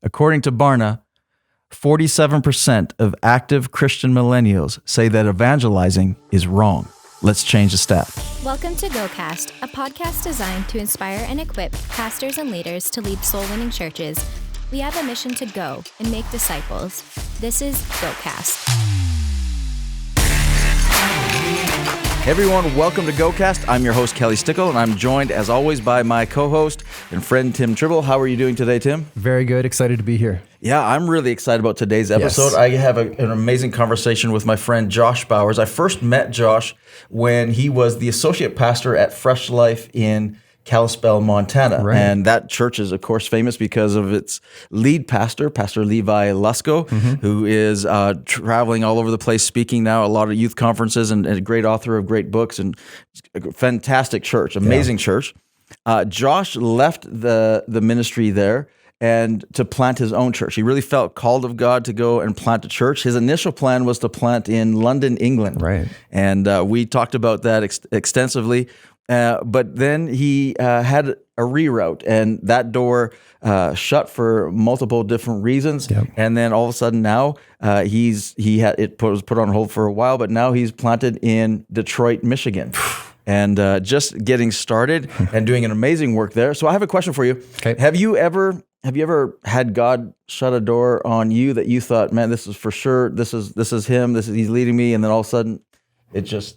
According to Barna, 47% of active Christian millennials say that evangelizing is wrong. Let's change the stat. Welcome to GoCast, a podcast designed to inspire and equip pastors and leaders to lead soul-winning churches. We have a mission to go and make disciples. This is GoCast. Hey everyone, welcome to GoCast. I'm your host, Kelly Stickle, and I'm joined, as always, by my co-host and friend, Tim Tribble. How are you doing today, Tim? Very good. Excited to be here. Yeah, I'm really excited about today's episode. Yes. I have an amazing conversation with my friend, Josh Bowers. I first met Josh when he was the associate pastor at Fresh Life in Kalispell, Montana. Right. And that church is, of course, famous because of its lead pastor, Pastor Levi Lusko, who is traveling all over the place, speaking now at a lot of youth conferences and a great author of great books, and a fantastic church, amazing church. Josh left the ministry there and to plant his own church. He really felt called of God to go and plant a church. His initial plan was to plant in London, England. Right. And we talked about that extensively. But then he had a reroute, and that door shut for multiple different reasons. Yep. And then all of a sudden now it was put on hold for a while, but now he's planted in Detroit, Michigan. And just getting started and doing an amazing work there. So I have a question for you. Okay. Have you ever had God shut a door on you that you thought, man, this is for sure, this is him, he's leading me, and then all of a sudden it just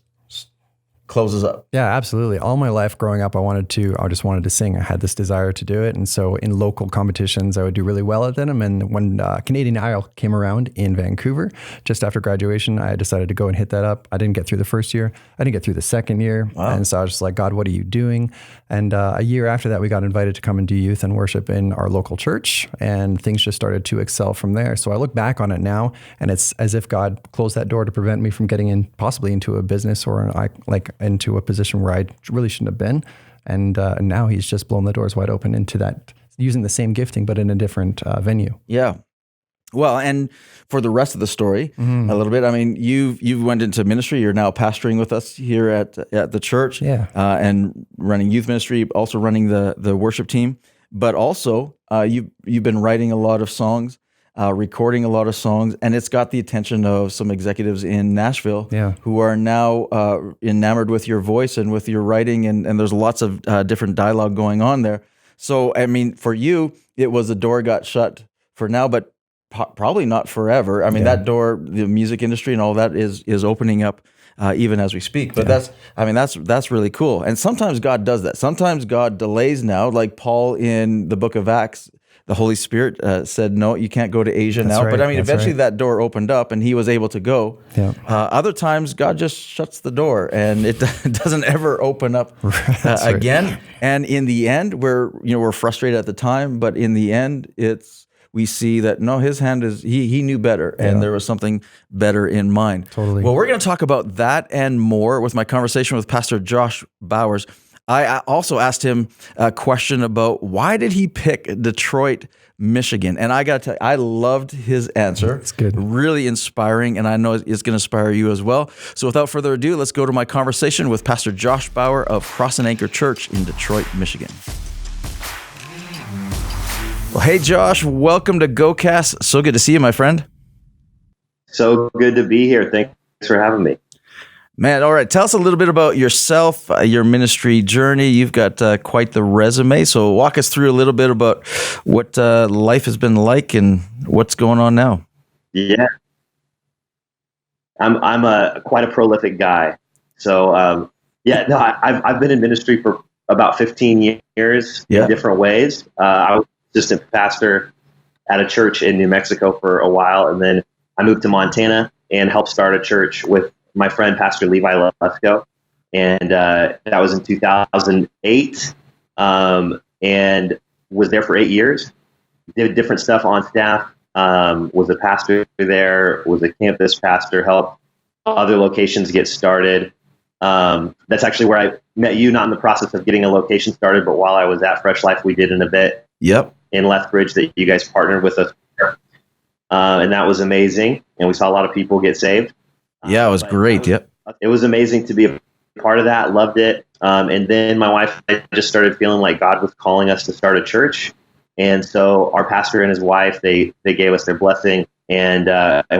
closes up? Yeah, absolutely. All my life growing up, I just wanted to sing. I had this desire to do it. And so in local competitions, I would do really well at them. And when Canadian Idol came around in Vancouver, just after graduation, I decided to go and hit that up. I didn't get through the first year. I didn't get through the second year. Wow. And so I was just like, God, what are you doing? And a year after that, we got invited to come and do youth and worship in our local church. And things just started to excel from there. So I look back on it now, and it's as if God closed that door to prevent me from getting in, possibly into a business or into a position where I really shouldn't have been. And now he's just blown the doors wide open into that, using the same gifting, but in a different venue. Yeah. Well, and for the rest of the story, a little bit, I mean, you went into ministry. You're now pastoring with us here at the church, and running youth ministry, also running the worship team. But also, you've been writing a lot of songs, recording a lot of songs, and it's got the attention of some executives in Nashville who are now enamored with your voice and with your writing, and there's lots of different dialogue going on there. So, I mean, for you, it was the door got shut for now, but probably not forever. I mean, that door, the music industry and all that is opening up even as we speak. But that's really cool. And sometimes God does that. Sometimes God delays now, like Paul in the book of Acts. The Holy Spirit said, no, you can't go to Asia now. Right. But I mean, eventually that door opened up and he was able to go. Yeah. Other times, God just shuts the door and it doesn't ever open up again. Right. And in the end, we're frustrated at the time, but in the end, we see that, no, his hand is, he knew better, and there was something better in mind. Totally. Well, we're going to talk about that and more with my conversation with Pastor Josh Bowers. I also asked him a question about why did he pick Detroit, Michigan? And I got to tell you, I loved his answer. It's good. Really inspiring, and I know it's going to inspire you as well. So without further ado, let's go to my conversation with Pastor Josh Bauer of Cross and Anchor Church in Detroit, Michigan. Well, hey, Josh, welcome to GoCast. So good to see you, my friend. So good to be here. Thanks for having me. Man, all right. Tell us a little bit about yourself, your ministry journey. You've got quite the resume. So walk us through a little bit about what life has been like and what's going on now. Yeah, I'm quite a prolific guy. So I've been in ministry for about 15 years in different ways. I was assistant pastor at a church in New Mexico for a while, and then I moved to Montana and helped start a church with my friend, Pastor Levi Lusko, and that was in 2008, and was there for 8 years. Did different stuff on staff, was a pastor there, was a campus pastor, helped other locations get started. That's actually where I met you, not in the process of getting a location started, but while I was at Fresh Life, we did an event in Lethbridge that you guys partnered with us for. And that was amazing. And we saw a lot of people get saved. Yeah, it was great. Yep. It was amazing to be a part of that. Loved it. And then my wife and I just started feeling like God was calling us to start a church. And so our pastor and his wife, they gave us their blessing, and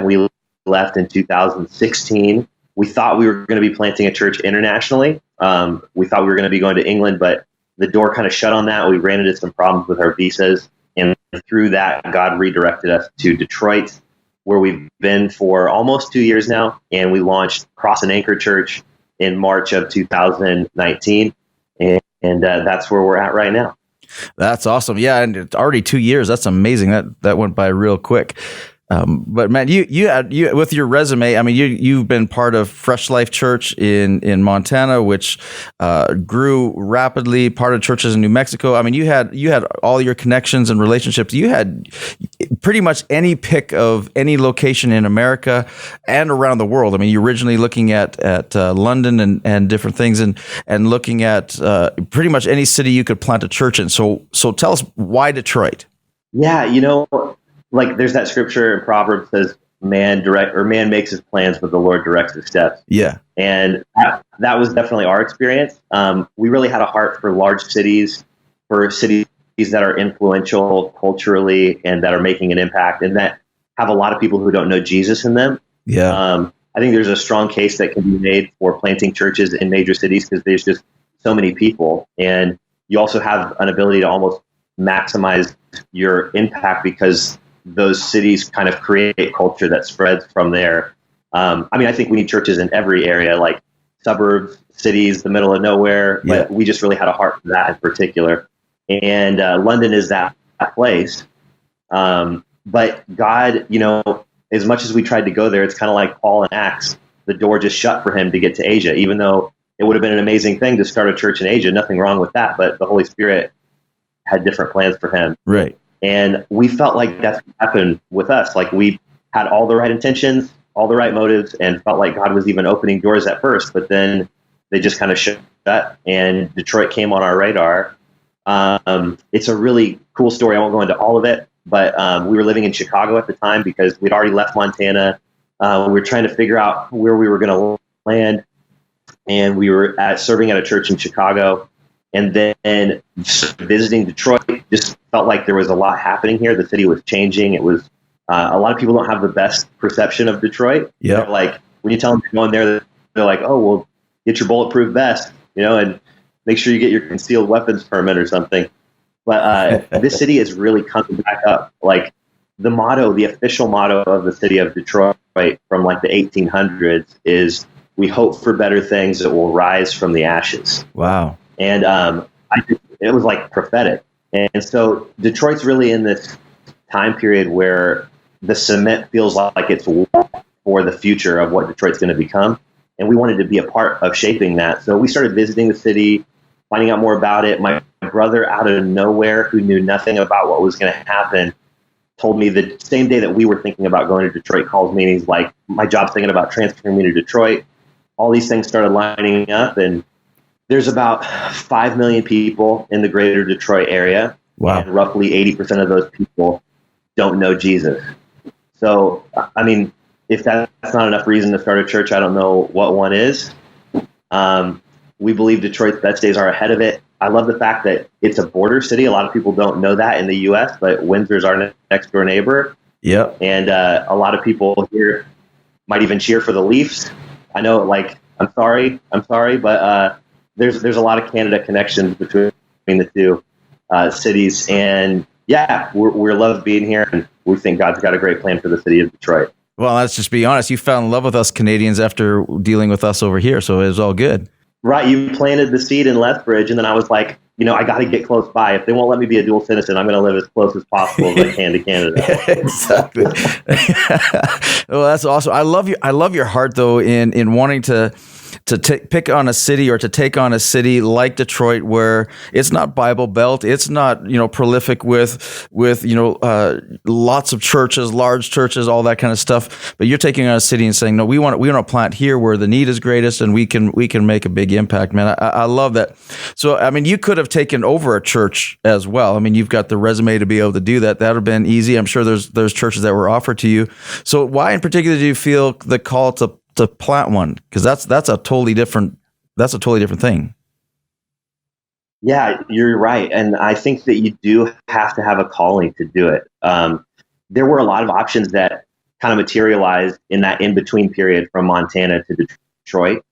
we left in 2016. We thought we were going to be planting a church internationally. We thought we were going to be going to England, but the door kind of shut on that. We ran into some problems with our visas, and through that, God redirected us to Detroit, where we've been for almost 2 years now, and we launched Cross and Anchor Church in March of 2019, and that's where we're at right now. That's awesome. Yeah, and it's already 2 years. That's amazing. That went by real quick. But man, you with your resume, I mean, you've been part of Fresh Life Church in Montana, which grew rapidly. Part of churches in New Mexico. I mean, you had all your connections and relationships. You had pretty much any pick of any location in America and around the world. I mean, you're originally looking at London and different things, and looking at pretty much any city you could plant a church in. So tell us, why Detroit? Yeah, like there's that scripture in Proverbs says, man makes his plans, but the Lord directs his steps. Yeah. And that was definitely our experience. We really had a heart for large cities, for cities that are influential culturally and that are making an impact and that have a lot of people who don't know Jesus in them. Yeah. I think there's a strong case that can be made for planting churches in major cities because there's just so many people. And you also have an ability to almost maximize your impact because those cities kind of create culture that spreads from there. I think we need churches in every area, like suburbs, cities, the middle of nowhere. Yeah. But we just really had a heart for that in particular. And London is that place. But God, as much as we tried to go there, it's kind of like Paul in Acts. The door just shut for him to get to Asia, even though it would have been an amazing thing to start a church in Asia. Nothing wrong with that. But the Holy Spirit had different plans for him. Right. And we felt like that's what happened with us. Like we had all the right intentions, all the right motives, and felt like God was even opening doors at first, but then they just kind of shut, and Detroit came on our radar. It's a really cool story. I won't go into all of it, but we were living in Chicago at the time because we'd already left Montana. We were trying to figure out where we were going to land, and we were serving at a church in Chicago. And then visiting Detroit, just felt like there was a lot happening here. The city was changing. It was a lot of people don't have the best perception of Detroit. Yeah. Like when you tell them to go in there, they're like, "Oh, well, get your bulletproof vest, and make sure you get your concealed weapons permit or something." But this city is really coming back up. Like the official motto of the city of Detroit from like the 1800s is, "We hope for better things that will rise from the ashes." Wow. And it was like prophetic. And so Detroit's really in this time period where the cement feels like it's for the future of what Detroit's going to become. And we wanted to be a part of shaping that. So we started visiting the city, finding out more about it. My brother, out of nowhere, who knew nothing about what was going to happen, told me the same day that we were thinking about going to Detroit, calls me and he's like, "My job's thinking about transferring me to Detroit." All these things started lining up, and there's about 5 million people in the greater Detroit area. Wow. And roughly 80% of those people don't know Jesus. So, if that's not enough reason to start a church, I don't know what one is. We believe Detroit's best days are ahead of it. I love the fact that it's a border city. A lot of people don't know that in the U.S., but Windsor's our next door neighbor. Yep. And a lot of people here might even cheer for the Leafs. I know, I'm sorry, but there's a lot of Canada connections between the two cities. And yeah, we're loved being here, and we think God's got a great plan for the city of Detroit. Well, let's just be honest. You fell in love with us Canadians after dealing with us over here, so it was all good. Right. You planted the seed in Lethbridge, and then I was like, I got to get close by. If they won't let me be a dual citizen, I'm going to live as close as possible as I can to Canada. Exactly. Well, that's awesome. I love your heart, though, in wanting to pick on a city or to take on a city like Detroit, where it's not Bible Belt, it's not prolific with lots of churches, large churches, all that kind of stuff. But you're taking on a city and saying, no, we want to plant here where the need is greatest, and we can make a big impact. Man, I love that. So you could have taken over a church as well. You've got the resume to be able to do that. That would have been easy. I'm sure there's churches that were offered to you. So why in particular do you feel the call to plant one? Because that's a totally different thing. Yeah, you're right. And I think that you do have to have a calling to do it. There were a lot of options that kind of materialized in that in-between period from Montana to Detroit.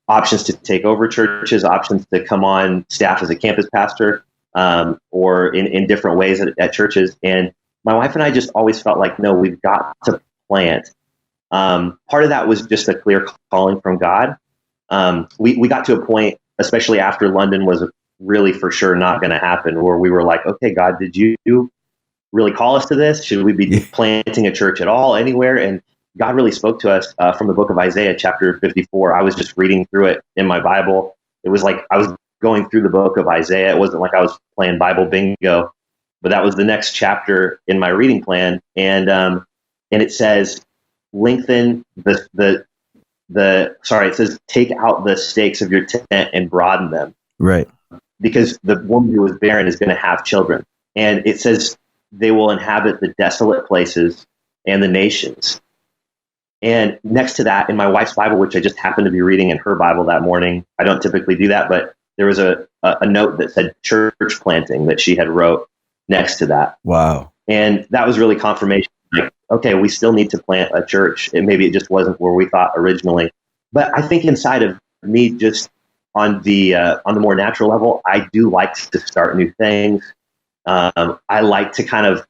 Options to take over churches, options to come on staff as a campus pastor, or in different ways at churches. And my wife and I just always felt like, no, we've got to plant. Part of that was just a clear calling from God. We got to a point, especially after London was really for sure not going to happen, where we were like, okay, God, did you really call us to this? Should we be planting a church at all, anywhere? And God really spoke to us from the book of Isaiah, chapter 54. I was just reading through it in my Bible. It was like I was going through the book of Isaiah. It wasn't like I was playing Bible bingo, but that was the next chapter in my reading plan. And it says, lengthen it says, take out the stakes of your tent and broaden them. Right. Because the woman who was barren is going to have children. And it says they will inhabit the desolate places and the nations. And next to that, in my wife's Bible, which I just happened to be reading in her Bible that morning, I don't typically do that, but there was a note that said church planting that she had wrote next to that. Wow. And that was really confirmation. Like, okay, we still need to plant a church. And maybe it just wasn't where we thought originally. But I think inside of me, just on the more natural level, I do like to start new things. I like to kind of,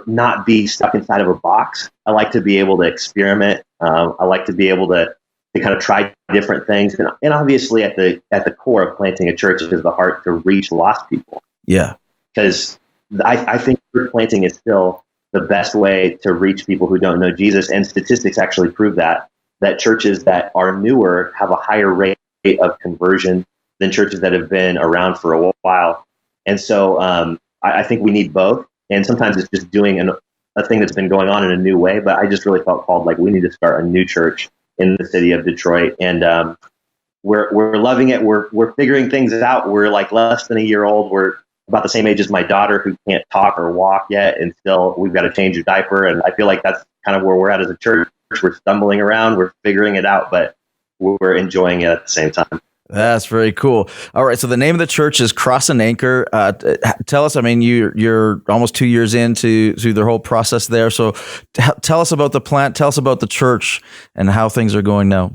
not be stuck inside of a box. I like to be able to experiment. I like to be able to kind of try different things. And obviously at the core of planting a church is the heart to reach lost people. Yeah. Because I think church planting is still the best way to reach people who don't know Jesus. And statistics actually prove that churches that are newer have a higher rate of conversion than churches that have been around for a while. And so I think we need both. And sometimes it's just doing a thing that's been going on in a new way. But I just really felt called, like, we need to start a new church in the city of Detroit. And we're loving it. We're figuring things out. We're like less than a year old. We're about the same age as my daughter, who can't talk or walk yet. And still we've got to change a diaper. And I feel like that's kind of where we're at as a church. We're stumbling around. We're figuring it out, but we're enjoying it at the same time. That's very cool. All right. So the name of the church is Cross and Anchor. Tell us, I mean, you're almost 2 years into the whole process there. So tell us about the plant, tell us about the church and how things are going now.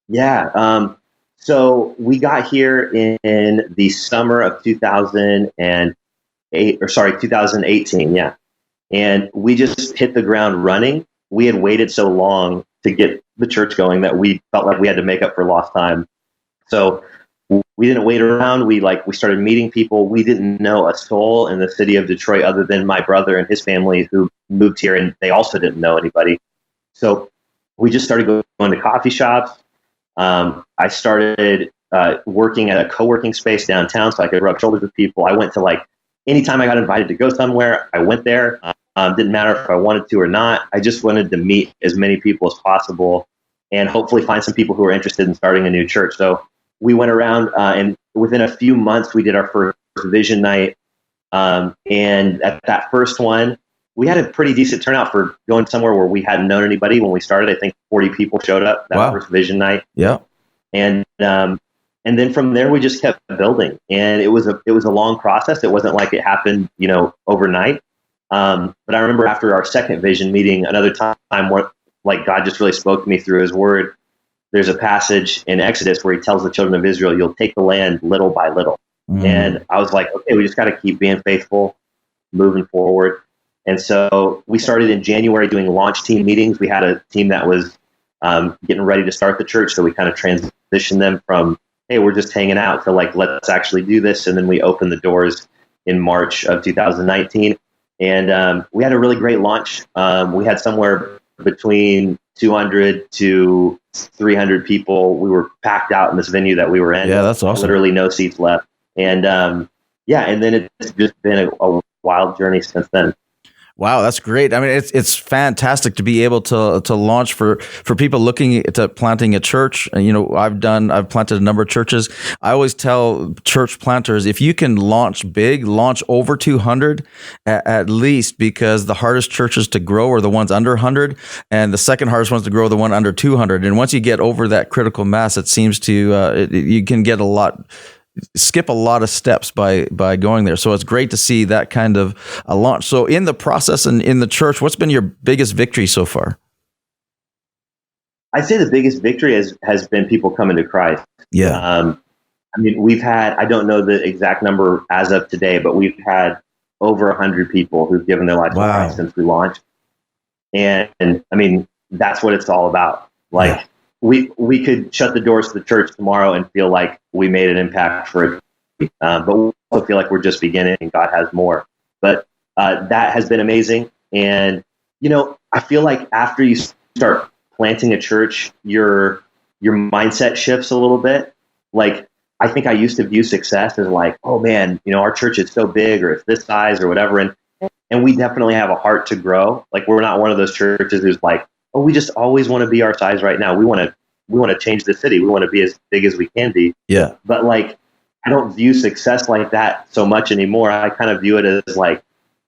Yeah. So we got here in the summer of 2018. Yeah. And we just hit the ground running. We had waited so long to get the church going that we felt like we had to make up for lost time. So we didn't wait around. We started meeting people. We didn't know a soul in the city of Detroit other than my brother and his family who moved here, and they also didn't know anybody. So we just started going to coffee shops. I started working at a co-working space downtown so I could rub shoulders with people. I went to anytime I got invited to go somewhere, I went there. Didn't matter if I wanted to or not. I just wanted to meet as many people as possible and hopefully find some people who are interested in starting a new church. So we went around and within a few months, we did our first vision night. And at that first one, we had a pretty decent turnout for going somewhere where we hadn't known anybody when we started. I think 40 people showed up that first vision night. Yeah. And then from there, we just kept building. And it was a long process. It wasn't like it happened, overnight. But I remember after our second vision meeting, another time where God just really spoke to me through his word. There's a passage in Exodus where he tells the children of Israel, you'll take the land little by little. And I was like, okay, we just got to keep being faithful, moving forward. And so we started in January doing launch team meetings. We had a team that was getting ready to start the church. So we kind of transitioned them from, hey, we're just hanging out to let's actually do this. And then we opened the doors in March of 2019. And we had a really great launch. We had somewhere between 200 to 300 people. We were packed out in this venue that we were in. Yeah, that's awesome. Literally no seats left. And and then it's just been a wild journey since then. Wow, that's great. I mean, it's fantastic to be able to launch for people looking at planting a church. And, I've planted a number of churches. I always tell church planters, if you can launch big, launch over 200 at least, because the hardest churches to grow are the ones under 100, and the second hardest ones to grow are the one under 200. And once you get over that critical mass, it seems to you can get skip a lot of steps by going there. So it's great to see that kind of a launch. So in the process and in the church, what's been your biggest victory so far? I'd say the biggest victory has been people coming to Christ. Yeah. I mean, we've had, I don't know the exact number as of today, but we've had over 100 people who've given their life to Christ since we launched. And I mean, that's what it's all about. Like, we could shut the doors to the church tomorrow and feel like we made an impact for it. But we also feel like we're just beginning and God has more. But that has been amazing. And, I feel like after you start planting a church, your mindset shifts a little bit. Like, I think I used to view success as like, oh man, our church is so big, or it's this size or whatever. And we definitely have a heart to grow. Like, we're not one of those churches who's like, oh, we just always want to be our size right now. We want to change the city. We want to be as big as we can be. Yeah. But like, I don't view success like that so much anymore. I kind of view it as like,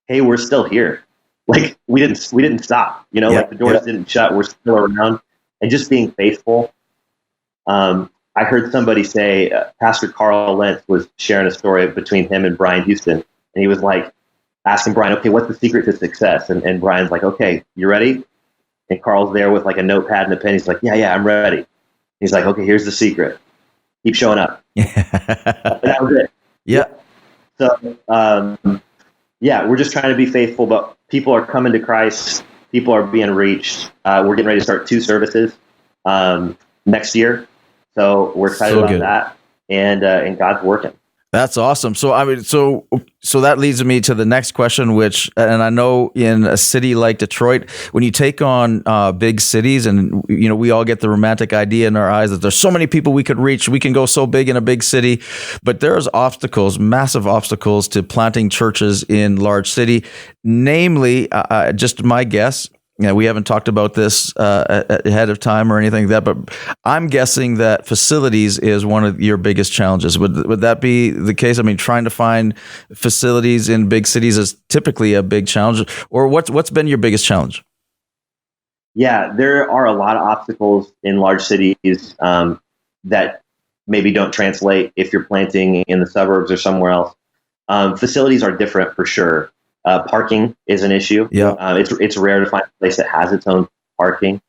hey, we're still here. Like, we didn't stop. Like the doors didn't shut. We're still around, and just being faithful. I heard somebody say, Pastor Carl Lentz was sharing a story between him and Brian Houston, and he was like asking Brian, okay, what's the secret to success? And Brian's like, okay, you ready? And Carl's there with like a notepad and a pen. He's like, yeah, I'm ready. He's like, okay, here's the secret. Keep showing up. That was it. Yeah. So, we're just trying to be faithful, but people are coming to Christ. People are being reached. We're getting ready to start 2 services next year. So we're excited about that. And God's working. That's awesome. So, I mean, so that leads me to the next question, which, and I know in a city like Detroit, when you take on big cities, and, we all get the romantic idea in our eyes that there's so many people we could reach, we can go so big in a big city, but there's obstacles, massive obstacles to planting churches in large city. Namely, just my guess, we haven't talked about this ahead of time or anything like that, but I'm guessing that facilities is one of your biggest challenges. Would that be the case? I mean, trying to find facilities in big cities is typically a big challenge. Or what's been your biggest challenge? Yeah, there are a lot of obstacles in large cities that maybe don't translate if you're planting in the suburbs or somewhere else. Facilities are different for sure. Parking is an issue. Yeah. It's rare to find a place that has its own parking.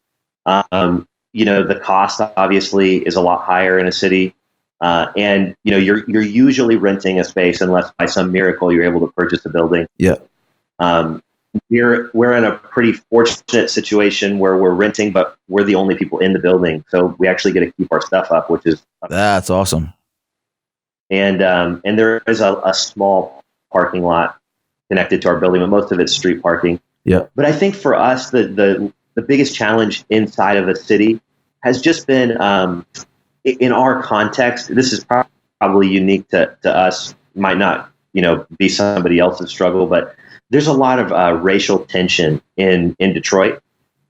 The cost obviously is a lot higher in a city. And you're usually renting a space unless by some miracle you're able to purchase a building. Yeah. We're in a pretty fortunate situation where we're renting, but we're the only people in the building. So we actually get to keep our stuff up, which is that's awesome. And there is a small parking lot connected to our building, but most of it's street parking. Yeah. But I think for us, the biggest challenge inside of a city has just been, in our context, this is probably unique to us, might not, be somebody else's struggle, but there's a lot of racial tension in Detroit,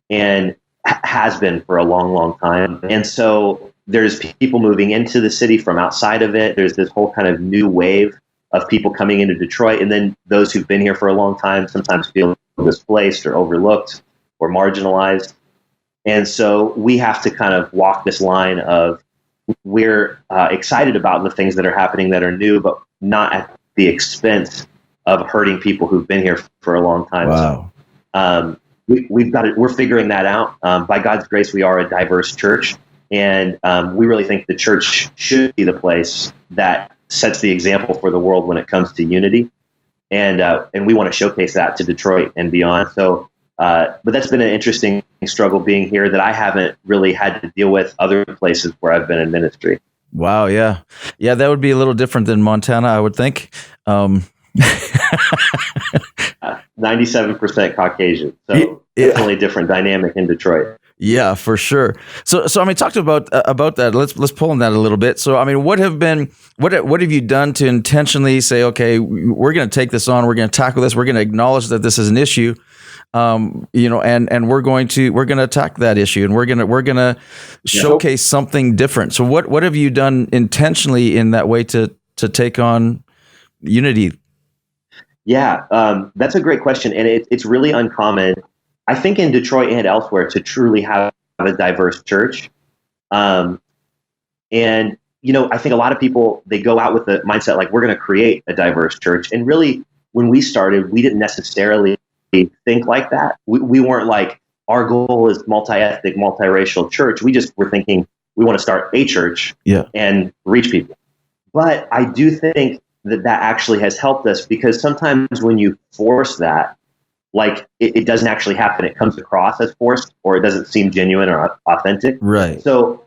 and has been for a long, long time. And so there's people moving into the city from outside of it. There's this whole kind of new wave of people coming into Detroit, and then those who've been here for a long time sometimes feel displaced or overlooked or marginalized. And so we have to kind of walk this line of we're excited about the things that are happening that are new, but not at the expense of hurting people who've been here for a long time. Wow. So, we're figuring that out. By God's grace, we are a diverse church, and we really think the church should be the place that sets the example for the world when it comes to unity. And we want to showcase that to Detroit and beyond. So, but that's been an interesting struggle being here that I haven't really had to deal with other places where I've been in ministry. Wow. Yeah. Yeah. That would be a little different than Montana, I would think. 97% Caucasian. So definitely different dynamic in Detroit. Yeah, for sure. So I mean, talk to about that. Let's pull on that a little bit. So I mean, what have you done to intentionally say, okay, we're going to take this on, we're going to tackle this, we're going to acknowledge that this is an issue, and we're going to attack that issue, and we're going to showcase something different. So what have you done intentionally in that way to take on unity? Yeah, that's a great question, and it's really uncommon, I think, in Detroit and elsewhere, to truly have a diverse church. And I think a lot of people, they go out with the mindset like, we're going to create a diverse church. And really, when we started, we didn't necessarily think like that. We weren't like, our goal is multi-ethnic, multiracial church. We just were thinking we want to start a church and reach people. But I do think that actually has helped us, because sometimes when you force that, like it doesn't actually happen. It comes across as forced, or it doesn't seem genuine or authentic. Right. So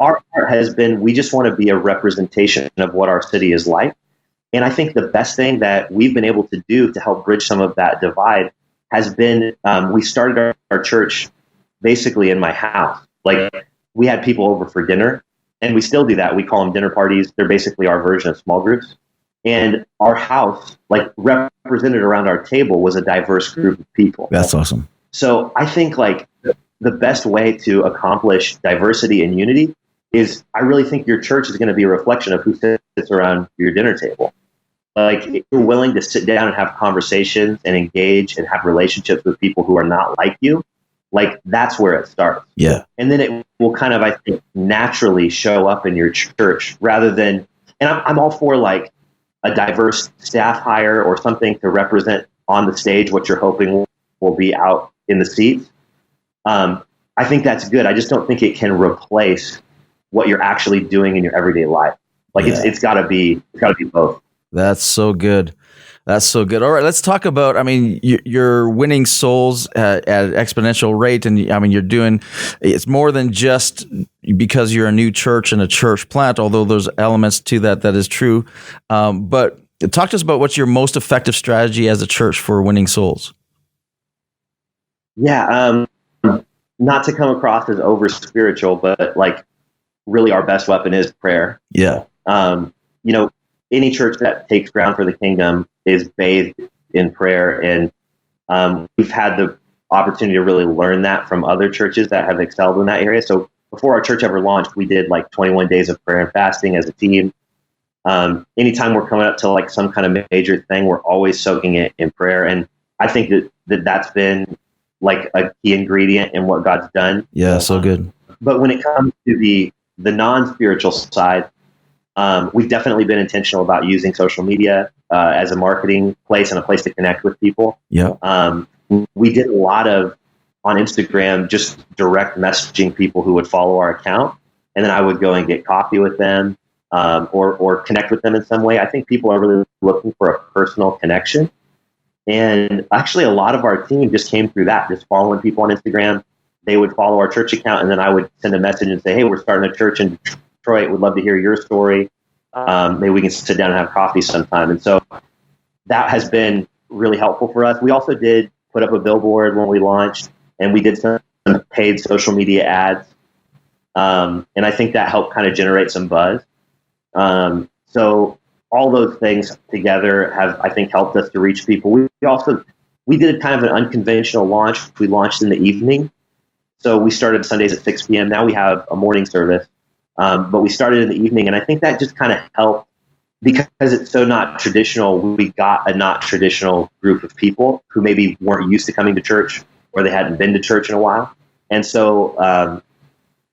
our part has been, we just want to be a representation of what our city is like. And I think the best thing that we've been able to do to help bridge some of that divide has been, we started our church basically in my house. Like, we had people over for dinner, and we still do that. We call them dinner parties. They're basically our version of small groups. And our house, like, represented around our table, was a diverse group of people. That's awesome. So I think, like, the best way to accomplish diversity and unity is, I really think your church is going to be a reflection of who sits around your dinner table. Like, if you're willing to sit down and have conversations and engage and have relationships with people who are not like you, like, that's where it starts. Yeah. And then it will kind of, I think, naturally show up in your church, rather than, and I'm all for, like, a diverse staff hire or something to represent on the stage what you're hoping will be out in the seats. I think that's good. I just don't think it can replace what you're actually doing in your everyday life. Like, it's gotta be both. That's so good. That's so good. All right, let's talk about, I mean, you're winning souls at an exponential rate. And I mean, it's more than just because you're a new church and a church plant, although there's elements to that is true. But talk to us about what's your most effective strategy as a church for winning souls. Yeah, not to come across as over spiritual, but like, really our best weapon is prayer. Yeah. Any church that takes ground for the kingdom is bathed in prayer. And we've had the opportunity to really learn that from other churches that have excelled in that area. So before our church ever launched, we did like 21 days of prayer and fasting as a team. Anytime we're coming up to like some kind of major thing, we're always soaking it in prayer. And I think that's been like a key ingredient in what God's done. Yeah, so good. But when it comes to the non-spiritual side, we've definitely been intentional about using social media as a marketing place and a place to connect with people. Yeah. We did a lot of, on Instagram, just direct messaging people who would follow our account, and then I would go and get coffee with them or connect with them in some way. I think people are really looking for a personal connection. And actually, a lot of our team just came through that, just following people on Instagram. They would follow our church account, and then I would send a message and say, hey, we're starting a church in Detroit. Would love to hear your story. Maybe we can sit down and have coffee sometime. And so that has been really helpful for us. We also did put up a billboard when we launched, and we did some paid social media ads. And I think that helped kind of generate some buzz. So all those things together have, I think, helped us to reach people. We did kind of an unconventional launch. We launched in the evening. So we started Sundays at 6 p.m. Now we have a morning service. But we started in the evening, and I think that just kind of helped, because it's so not traditional. We got a not traditional group of people who maybe weren't used to coming to church, or they hadn't been to church in a while. And so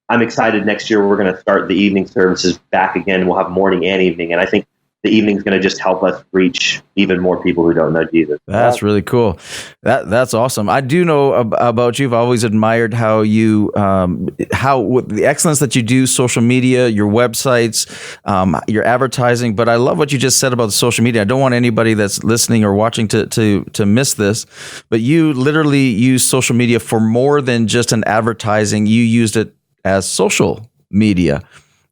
I'm excited. Next year we're going to start the evening services back again. We'll have morning and evening, and I think the evening is going to just help us reach even more people who don't know Jesus. That's really cool. That's awesome. I do know about you. I've always admired how you, with the excellence that you do, social media, your websites, your advertising. But I love what you just said about the social media. I don't want anybody that's listening or watching to miss this. But you literally use social media for more than just an advertising. You used it as social media.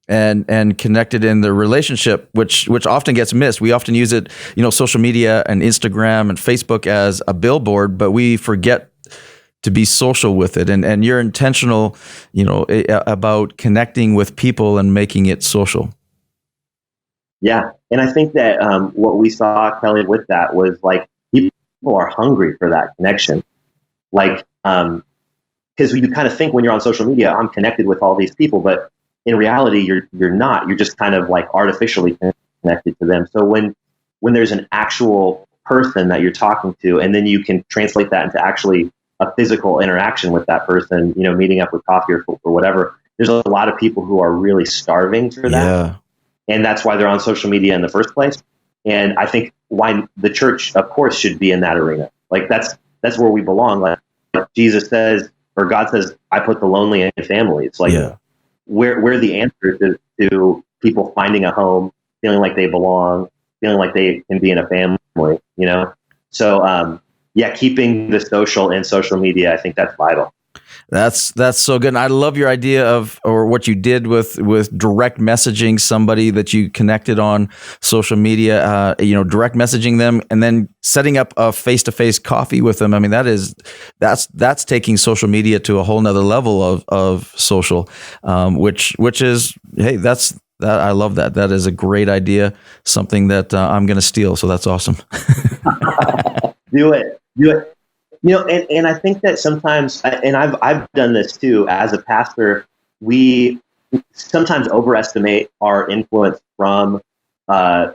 And connected in the relationship, which often gets missed. We often use it, social media and Instagram and Facebook as a billboard, but we forget be social with it, and you're intentional, about connecting with people and making it social. Yeah, and I think that what we saw, Kelly, with that was like people are hungry for that connection, like because you kind of think when you're on social media, I'm connected with all these people, but in reality, you're not. You're just kind of like artificially connected to them. So when there's an actual person that you're talking to, and then you can translate that into actually a physical interaction with that person, meeting up with coffee or whatever, there's a lot of people who are really starving for that. Yeah. And that's why they're on social media in the first place. And I think why the church, of course, should be in that arena. Like that's where we belong. Like Jesus says, or God says, I put the lonely in families. Like we're the answer to people finding a home, feeling like they belong, feeling like they can be in a family, So, keeping the social and social media, I think that's vital. That's so good. And I love your idea or what you did with direct messaging somebody that you connected on social media, direct messaging them and then setting up a face-to-face coffee with them. I mean, that's taking social media to a whole nother level of social, which is, hey, I love that. That is a great idea. Something that I'm going to steal. So that's awesome. Do it. And I think that sometimes, and I've done this too, as a pastor, we sometimes overestimate our influence from the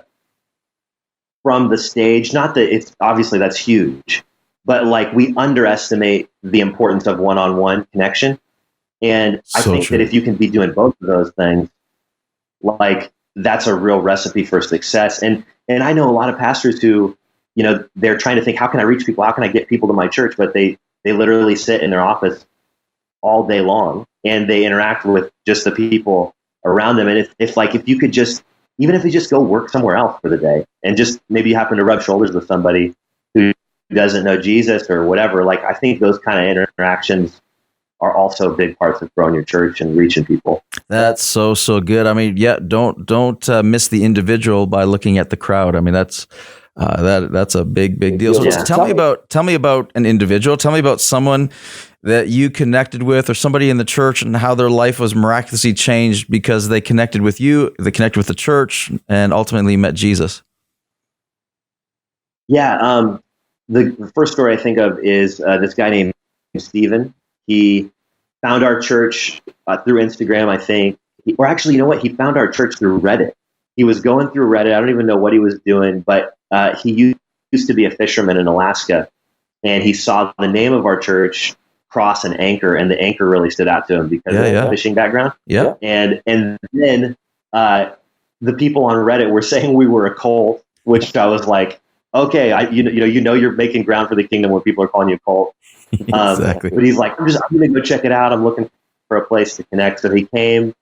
stage. Not that it's obviously that's huge, but like we underestimate the importance of one-on-one connection. And I think that if you can be doing both of those things, like that's a real recipe for success. And I know a lot of pastors who, they're trying to think, how can I reach people? How can I get people to my church? But they literally sit in their office all day long and they interact with just the people around them. And if you could just, even if you just go work somewhere else for the day and just maybe you happen to rub shoulders with somebody who doesn't know Jesus or whatever, like I think those kind of interactions are also big parts of growing your church and reaching people. That's so good. I mean, don't miss the individual by looking at the crowd. I mean, that's a big deal. So tell me about an individual. Tell me about someone that you connected with or somebody in the church and how their life was miraculously changed because they connected with you, they connected with the church, and ultimately met Jesus. Yeah. The first story I think of is this guy named Stephen. He found our church through Instagram, I think. Or actually, you know what? He found our church through Reddit. He was going through Reddit. I don't even know what he was doing, but he used to be a fisherman in Alaska, and he saw the name of our church cross an anchor, and the anchor really stood out to him because of his fishing background. Yeah. And then the people on Reddit were saying we were a cult, which I was like, okay, you're making ground for the kingdom when people are calling you a cult. Exactly. But he's like, I'm going to go check it out. I'm looking for a place to connect. So he came.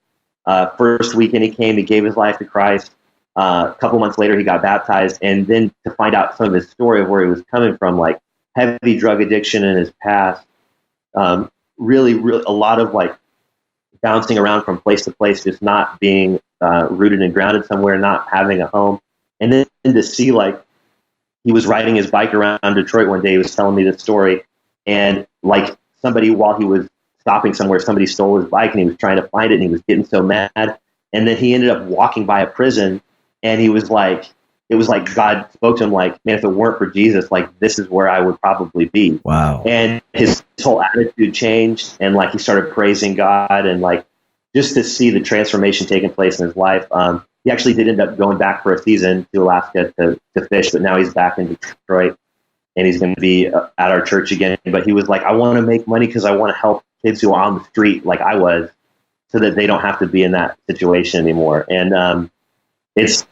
First weekend he came, he gave his life to Christ. A couple months later, he got baptized. And then to find out some of his story of where he was coming from, like heavy drug addiction in his past, really a lot of like bouncing around from place to place, just not being rooted and grounded somewhere, not having a home. And then to see like he was riding his bike around Detroit one day, he was telling me this story. And like somebody, while he was stopping somewhere, somebody stole his bike and he was trying to find it and he was getting so mad. And then he ended up walking by a prison and he was like, it was like God spoke to him like, man, if it weren't for Jesus, like this is where I would probably be. Wow. And his whole attitude changed and like he started praising God and like just to see the transformation taking place in his life. He actually did end up going back for a season to Alaska to fish, but now he's back in Detroit and he's going to be at our church again. But he was like, I want to make money because I want to help kids who are on the street like I was so that they don't have to be in that situation anymore. And it's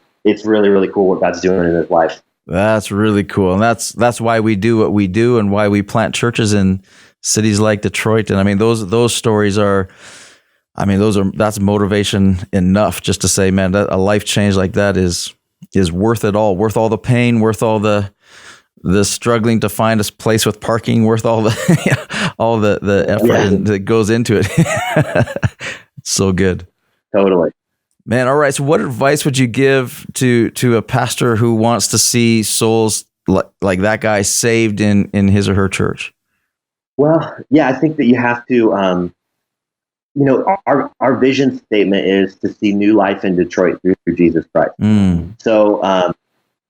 really, really cool what God's doing in his life. That's really cool. And that's why we do what we do and why we plant churches in cities like Detroit. And I mean, those stories that's motivation enough just to say, man, that a life change like that is worth it all, worth all the pain, worth all the struggling to find a place with parking, worth all the effort that goes into it. It's so good. Totally. Man, all right. So what advice would you give to a pastor who wants to see souls like that guy saved in his or her church? Well, yeah, I think that you have to, our vision statement is to see new life in Detroit through Jesus Christ. So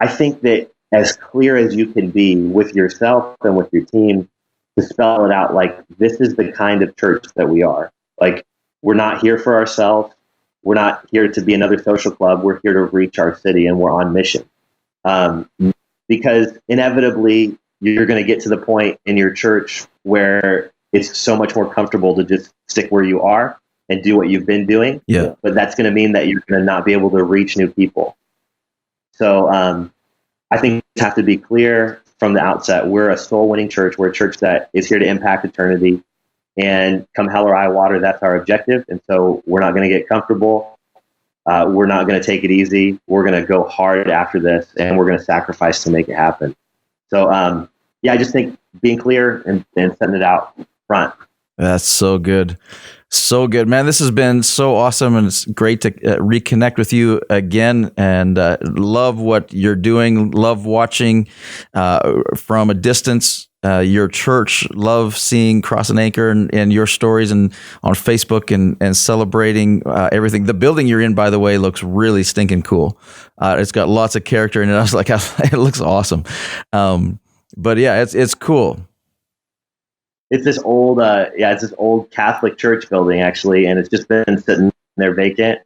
I think that as clear as you can be with yourself and with your team to spell it out, like, this is the kind of church that we are. Like, we're not here for ourselves. We're not here to be another social club. We're here to reach our city, and we're on mission. Because inevitably you're going to get to the point in your church where it's so much more comfortable to just stick where you are and do what you've been doing. Yeah. But that's going to mean that you're going to not be able to reach new people. So I think you have to be clear from the outset. We're a soul-winning church. We're a church that is here to impact eternity. And come hell or high water, that's our objective. And so we're not going to get comfortable. We're not going to take it easy. We're going to go hard after this, and we're going to sacrifice to make it happen. So, I just think being clear and setting it out front. That's so good. So good, man. This has been so awesome, and it's great to reconnect with you again, and love what you're doing. Love watching from a distance your church. Love seeing Cross and Anchor and your stories and on Facebook and celebrating everything. The building you're in, by the way, looks really stinking cool. It's got lots of character in it. I was like, it looks awesome. But yeah, it's cool. It's this old, Catholic church building, actually, and it's just been sitting there vacant.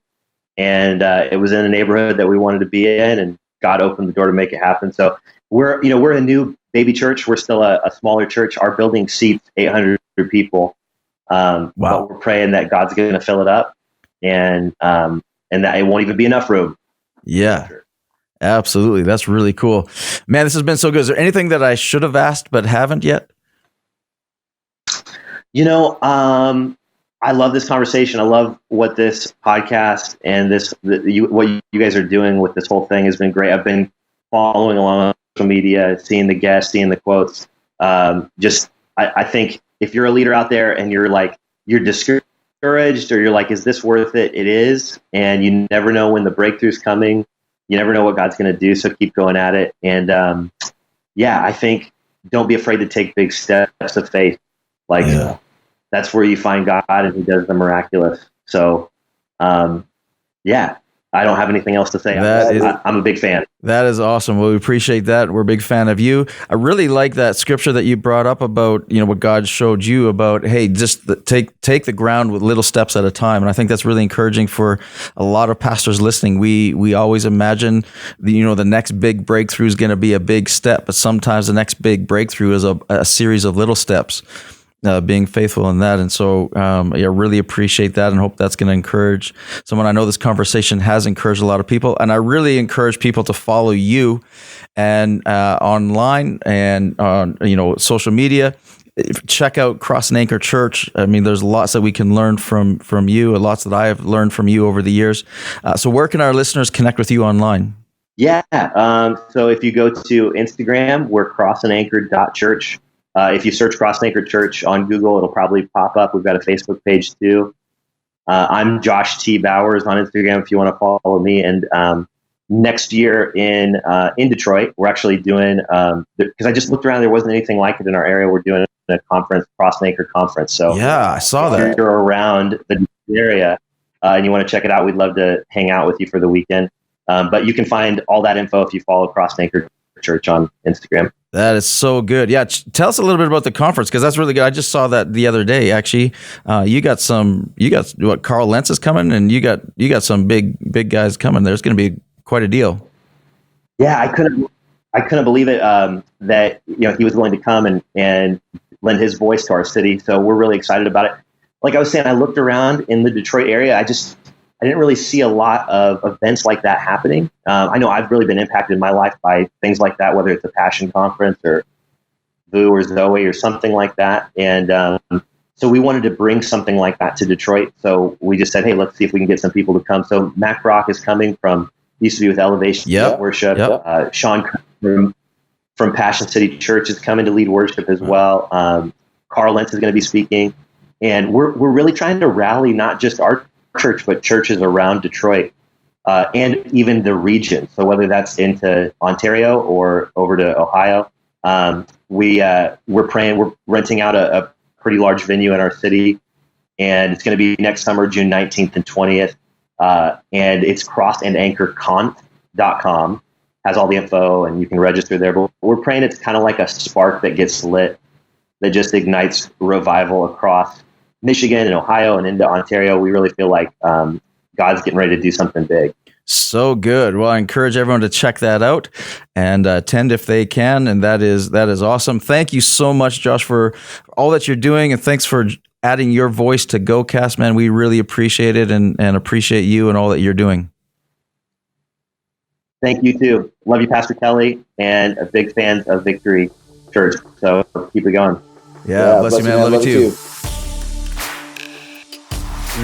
And it was in a neighborhood that we wanted to be in, and God opened the door to make it happen. So we're a new baby church. We're still a smaller church. Our building seats 800 people. Wow! But we're praying that God's going to fill it up, and that it won't even be enough room. Yeah. Absolutely. That's really cool. Man, this has been so good. Is there anything that I should have asked but haven't yet? I love this conversation. I love what this podcast and what you guys are doing with this whole thing has been great. I've been following along on social media, seeing the guests, seeing the quotes. I think if you're a leader out there and you're discouraged or you're like, is this worth it? It is. And you never know when the breakthrough's coming. You never know what God's going to do. So keep going at it. And I think don't be afraid to take big steps of faith. That's where you find God, and He does the miraculous. So, I don't have anything else to say. I'm a big fan. That is awesome. Well, we appreciate that. We're a big fan of you. I really like that scripture that you brought up about, what God showed you about, hey, just take the ground with little steps at a time. And I think that's really encouraging for a lot of pastors listening. We always imagine the next big breakthrough is going to be a big step, but sometimes the next big breakthrough is a series of little steps. Being faithful in that. And so I really appreciate that and hope that's going to encourage someone. I know this conversation has encouraged a lot of people, and I really encourage people to follow you and online and on social media. Check out Cross and Anchor Church. I mean, there's lots that we can learn from you, and lots that I have learned from you over the years. So where can our listeners connect with you online? Yeah. So if you go to Instagram, we're crossandanchor.church. If you search Cross and Anchor Church on Google, it'll probably pop up. We've got a Facebook page too. I'm Josh T. Bowers on Instagram if you want to follow me. And next year in Detroit, we're actually doing, because I just looked around, there wasn't anything like it in our area. We're doing a conference, Cross and Anchor Conference. So yeah, I saw that. If you're around the area and you want to check it out, we'd love to hang out with you for the weekend. But you can find all that info if you follow Cross and Anchor Church on Instagram. That is so good. Yeah, tell us a little bit about the conference, because that's really good. I just saw that the other day. Actually, you got what? Carl Lentz is coming, and you got some big guys coming. There's going to be quite a deal. Yeah, I couldn't believe it that he was willing to come and lend his voice to our city. So we're really excited about it. Like I was saying, I looked around in the Detroit area. I didn't really see a lot of events like that happening. I know I've really been impacted in my life by things like that, whether it's a Passion Conference or VU or Zoe or something like that. And so we wanted to bring something like that to Detroit. So we just said, hey, let's see if we can get some people to come. So Mac Brock is coming used to be with Elevation Worship. Yep. Sean from Passion City Church is coming to lead worship as well. Carl Lentz is going to be speaking. And we're really trying to rally not just our church, but churches around Detroit and even the region. So whether that's into Ontario or over to Ohio, We're praying. We're renting out a pretty large venue in our city, and it's going to be next summer, June 19th and 20th. And it's crossandanchorconf.com, has all the info, and you can register there. But we're praying it's kind of like a spark that gets lit, that just ignites revival across Michigan and Ohio and into Ontario. We really feel like God's getting ready to do something big. So good. Well, I encourage everyone to check that out and attend if they can. And that is awesome. Thank you so much, Josh, for all that you're doing. And thanks for adding your voice to GoCast, man. We really appreciate it and appreciate you and all that you're doing. Thank you too. Love you, Pastor Kelly, and a big fan of Victory Church. So keep it going. Yeah, bless you, man. Love you too.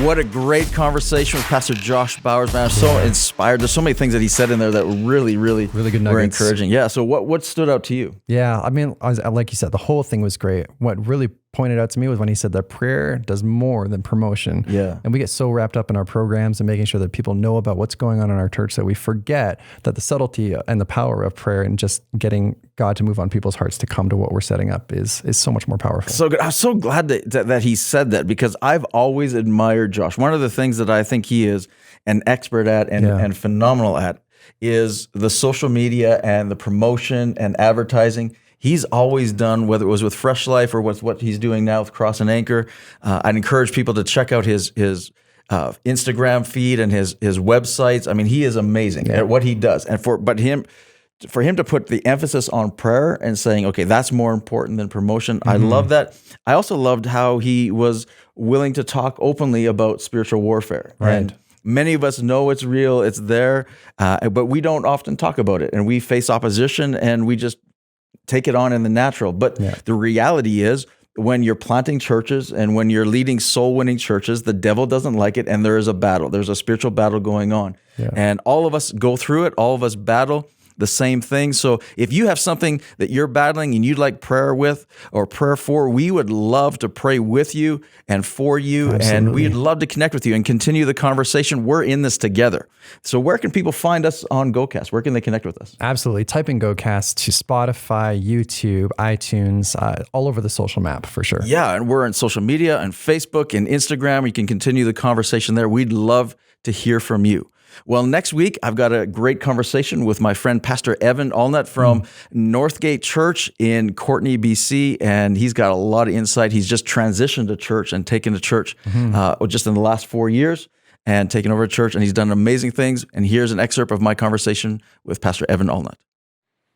What a great conversation with Pastor Josh Bowers, man. I'm so inspired. There's so many things that he said in there that were really good nuggets. Were encouraging. Yeah. So what stood out to you? Yeah. I mean, like you said, the whole thing was great. What really pointed out to me was when he said that prayer does more than promotion. Yeah. And we get so wrapped up in our programs and making sure that people know about what's going on in our church that we forget that the subtlety and the power of prayer and just getting God to move on people's hearts to come to what we're setting up is so much more powerful. So good. I'm so glad that he said that, because I've always admired Josh. One of the things that I think he is an expert at and phenomenal at is the social media and the promotion and advertising. He's always done, whether it was with Fresh Life or with what he's doing now with Cross and Anchor. I'd encourage people to check out his Instagram feed and his websites. I mean, he is amazing at what he does. And for him to put the emphasis on prayer and saying, okay, that's more important than promotion. Mm-hmm. I love that. I also loved how he was willing to talk openly about spiritual warfare. Right. And many of us know it's real, it's there, but we don't often talk about it. And we face opposition and we just take it on in the natural. But the reality is, when you're planting churches and when you're leading soul-winning churches, the devil doesn't like it, and there is a battle. There's a spiritual battle going on. Yeah. And all of us go through it. All of us battle the same thing. So if you have something that you're battling and you'd like prayer with or prayer for, we would love to pray with you and for you. Absolutely. And we'd love to connect with you and continue the conversation. We're in this together. So where can people find us on GoCast? Where can they connect with us? Absolutely. Type in GoCast to Spotify, YouTube, iTunes, all over the social map for sure. Yeah, and we're on social media and Facebook and Instagram. You can continue the conversation there. We'd love to hear from you. Well, next week, I've got a great conversation with my friend, Pastor Evan Allnut from Northgate Church in Courtenay, BC, and he's got a lot of insight. He's just transitioned to church and taken to church just in the last 4 years and taken over a church, and he's done amazing things. And here's an excerpt of my conversation with Pastor Evan Allnut.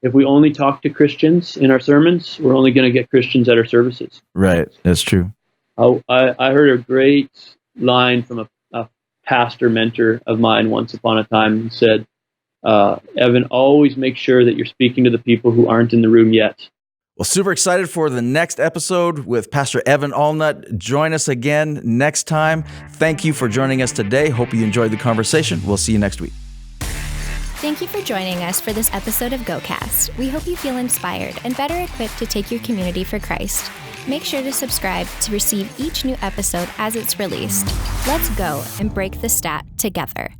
If we only talk to Christians in our sermons, we're only going to get Christians at our services. Right, that's true. I heard a great line from a pastor mentor of mine once upon a time. He said, Evan, always make sure that you're speaking to the people who aren't in the room yet. Well, super excited for the next episode with Pastor Evan Allnut. Join us again next time. Thank you for joining us today. Hope you enjoyed the conversation. We'll see you next week. Thank you for joining us for this episode of GoCast. We hope you feel inspired and better equipped to take your community for Christ. Make sure to subscribe to receive each new episode as it's released. Let's go and break the stat together.